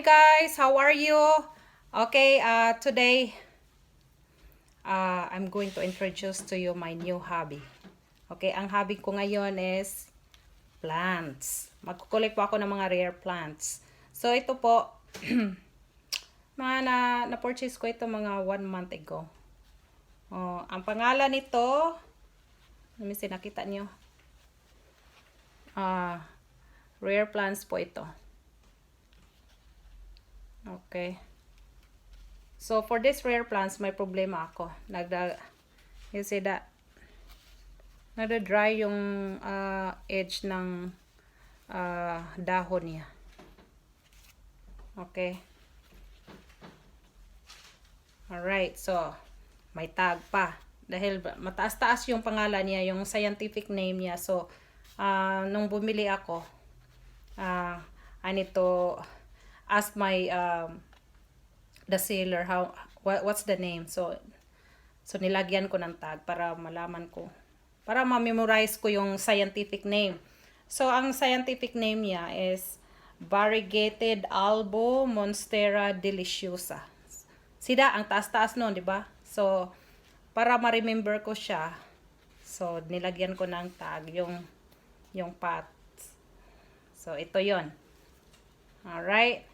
Hi guys, how are you? Okay, today I'm going to introduce to you my new hobby. Okay, ang hobby ko ngayon is plants. Magkukulik po ako ng mga rare plants. So ito po, mga na-purchase ko ito mga 1 month ago. Oh, ang pangalan nito, nakita niyo. Rare plants po ito. Okay. So, for this rare plants, may problema ako. You see that? Nagda-dry yung edge ng dahon niya. Okay. Alright, so, may tag pa. Dahil mataas-taas yung pangalan niya, yung scientific name niya. So, nung bumili ako, I need to ask my the seller what's the name. So nilagyan ko ng tag para malaman ko, para ma-memorize ko yung scientific name. So ang scientific name niya is Variegated Albo Monstera Deliciosa. Sida ang taas-taas noon, di ba? So para ma-remember ko siya, so nilagyan ko ng tag yung pot. So ito 'yon. Alright.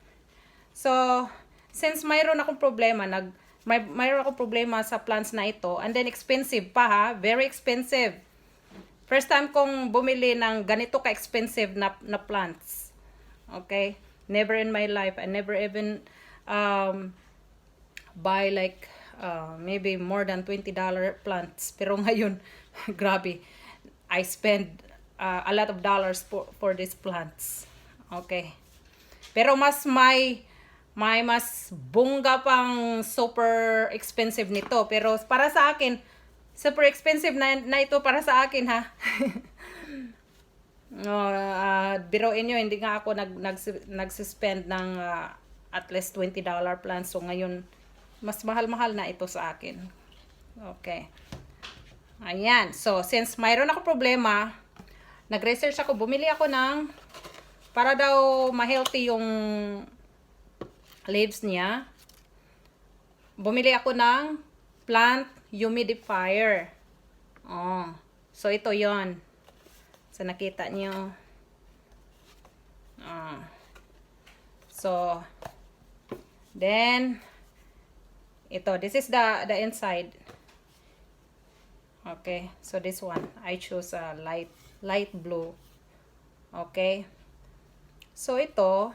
So since mayroon akong problema, mayroon akong problema sa plants na ito, and then expensive pa ha, very expensive. First time kong bumili ng ganito ka-expensive na plants. Okay? Never in my life, I never even buy like maybe more than $20 plants. Pero ngayon, grabe, I spend a lot of dollars for these plants. Okay? Pero mas bongga pang super expensive nito. Pero para sa akin, super expensive na ito para sa akin ha. Biruin nyo, hindi nga ako nagsispend ng at least $20 plan. So ngayon, mas mahal-mahal na ito sa akin. Okay. Ayan. So since mayroon ako problema, nag-research ako, bumili ako ng, para daw ma-healthy yung leaves niya, bumili ako ng plant humidifier. Oh, so ito yon. So nakita niyo. So then ito, this is the inside. Okay, so this one I choose a light blue. Okay, so ito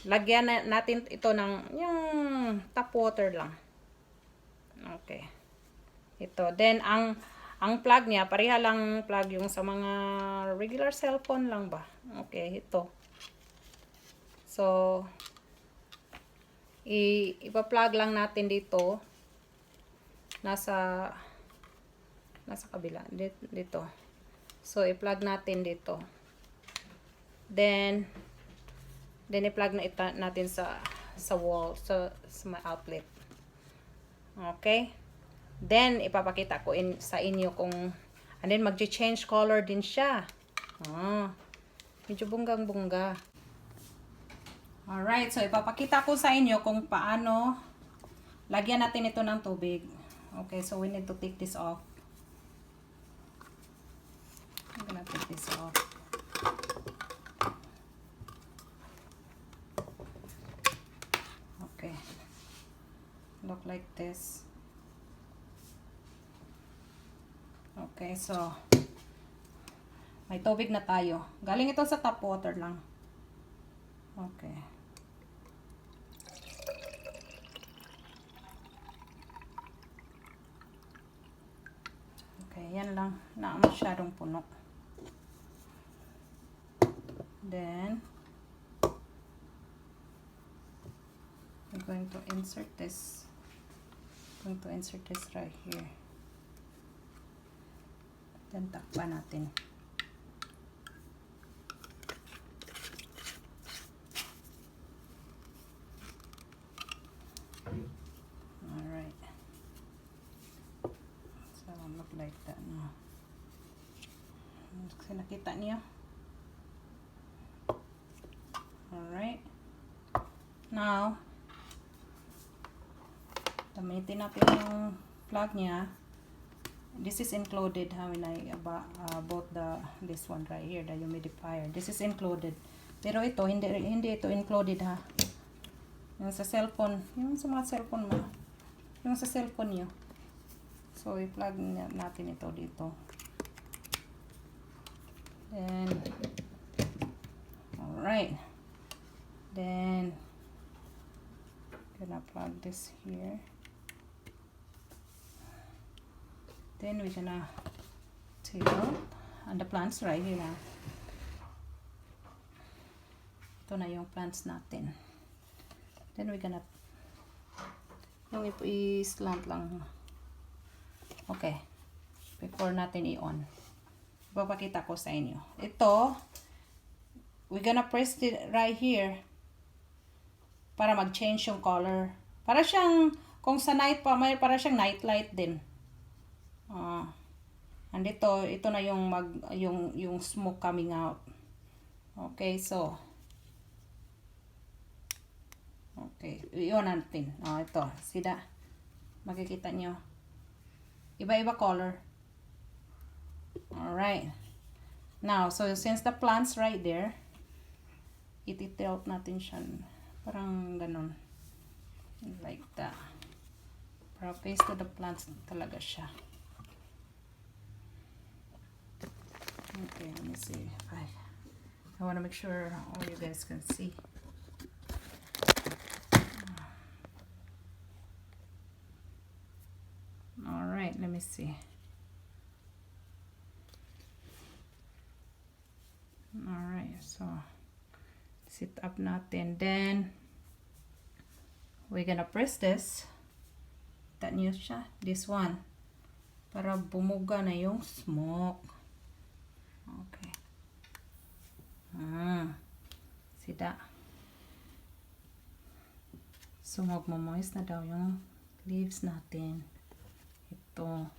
lagyan natin ito ng yung tap water lang. Okay. Ito. Then, ang plug niya, pareha lang plug yung sa mga regular cellphone lang ba? Okay, ito. So, ipa-plug lang natin dito. Nasa kabila. Dito. So, i-plug natin dito. Then i-plug natin sa wall, sa my outlet. Okay? Then, ipapakita ko sa inyo kung, and then mag-change color din siya. Medyo bunggang-bungga. Alright, so ipapakita ko sa inyo kung paano lagyan natin ito ng tubig. Okay, so we need to take this off. I'm gonna take this off. Okay, look like this. Okay, so may tubig na tayo. Galing ito sa tap water lang. Okay. Okay, yan lang. Na masyadong puno. Then I'm going to insert this. I'm going to insert this right here. Then takpan natin. Alright. So look like that now. Kasi nakita niyo. Alright. Now, gamitin natin yung plug niya. This is included when I bought this one right here, the humidifier. This is included. Pero ito, hindi ito included ha. Yung sa cellphone, yung sa mga cellphone mo. Yung sa cellphone nyo. So, i-plug natin ito dito. Then, alright. Then, gonna plug this here. Then we're gonna tilt and the plants right here now. Ito na yung plants natin. Then we're gonna yung i-slant lang. Okay. Before natin i-on. Ipapakita ko sa inyo. Ito, we're gonna press it right here para mag-change yung color. Para siyang, kung sa night pa, may para siyang night light din. And ito na yung yung smoke coming out. Okay, so okay, iyon natin. Ito, sida. Makikita nyo. Iba-iba color. Alright. Now, so since the plant's right there, iti-tilt natin siya. Parang ganun. Like that. Para face to the plants talaga siya. Okay, let me see. I want to make sure all you guys can see. Alright, let me see. Alright, so sit up natin. Then, we're gonna press this. That nyo siya. This one. Para bumuga na yung smoke. Okay. Sida. So, magmamoist na daw yung leaves natin. Ito.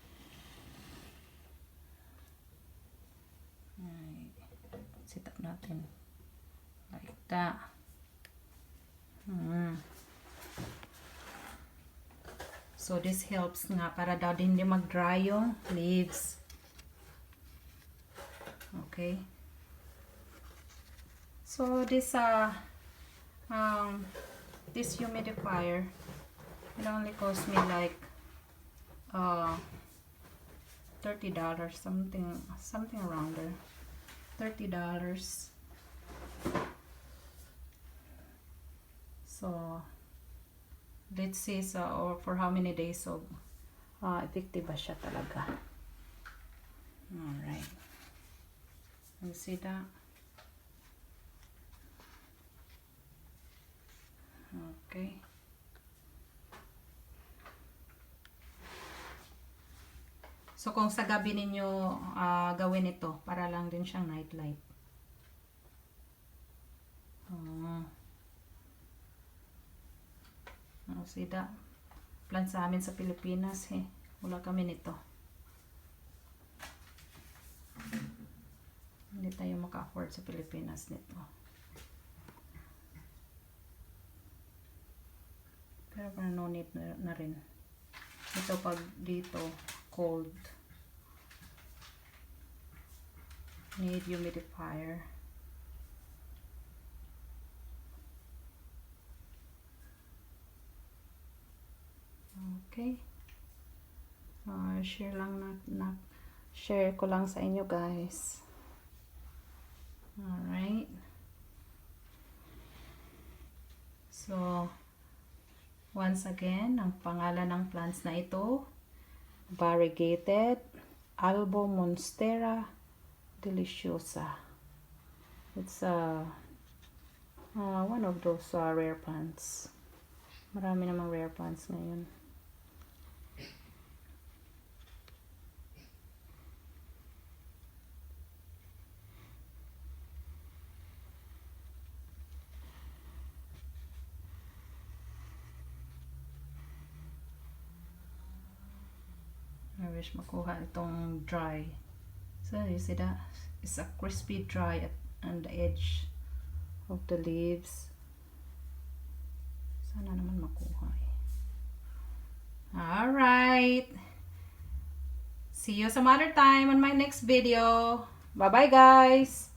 Sit up natin. Like that. So, this helps nga para daw din hindi mag-dry yung leaves. Okay. So, this humidifier, it only cost me like $30, something around there. $30. So, let's see or for how many days so effective ba siya talaga. Alright. You see that? Okay. So, kung sa gabi ninyo gawin ito, para lang din siyang night light. See that? Plan sa amin sa Pilipinas, wala kami nito. Hindi tayo maka-afford sa Pilipinas nito. Pero parang no need na rin. Ito pag dito, cold. Need humidifier. Okay. Share lang share ko lang sa inyo guys. Alright. So, once again, ang pangalan ng plants na ito, variegated Albo Monstera Deliciosa. It's one of those rare plants. Marami namang rare plants ngayon. I wish makuha itong dry. So you see that? It's a crispy dry on the edge of the leaves. See you some other time on my next video. Bye-bye, guys!